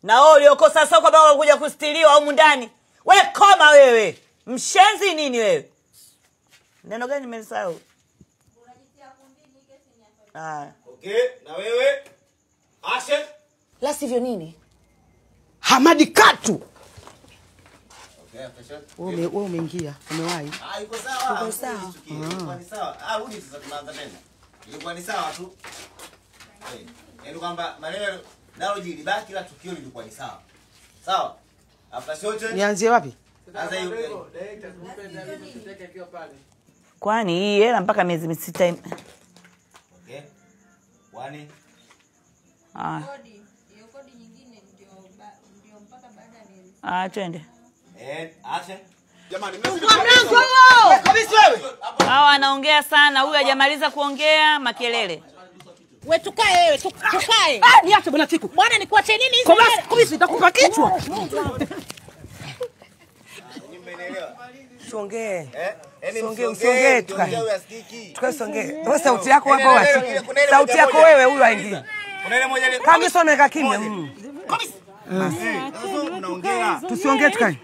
Na wewe uliokosa soko baba unakuja kustiliwa huko ndani. Wewe koma wewe. Mshenzi nini wewe? Neno gani nimesahau? Unajitia kundini kesi ni hapa. Okay, na wewe? Action. La sivyo nini? Hamadi Katu. Okay, action. Wewe umeingia, umewahi. Iko sawa. Iko sawa. Ilikuwa ni sawa. Rudi sasa tunaanza tena. Ilikuwa ni sawa tu. Yaani kwamba maneno nalo jilibaki la tukio lilikuwa ni sawa. Sawa? After shot. Nianzie wapi? Sasa hiyo. Kwani hii hela mpaka miezi 6. Okay. 1. Kodi. Hiyo kodi nyingine ndio mpaka baada ya miezi. Twende. Action. Jamani, Kabisa wewe. Hawa anaongea sana, huyu hajamaliza kuongea makelele. Wewe tukae wewe, tukae. Niache bwana Tiku. Bwana nikuache nini hizo? Kabisa nitakupa kichwa. Nimeelewa. Tuongee. Usiongee tukae. uyasikiki. Tukasongee. Wewe sauti yako hapo wapi? Sauti yako wewe huyu haingii. Kuna ile moja ile. Kama sio meka kimya. Kabisa. Sasa mnaongea. Tusiongee tukae.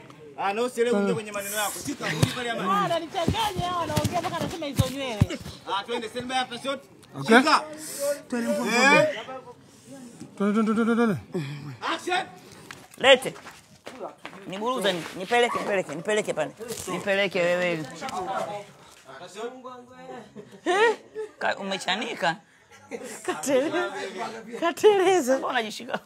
Na usielewe kuja kwenye maneno yako. Shika rudi pale amani. Ananichanganya hao wanaongea mpaka anasema hizo nywele. Twende send by after shot. Okay. Shika. Twende mpole. Action. Lete. Niburuza nipeleke pale. Nipeleke wewe. Umechanika? Kateleza. Mbona unajishika?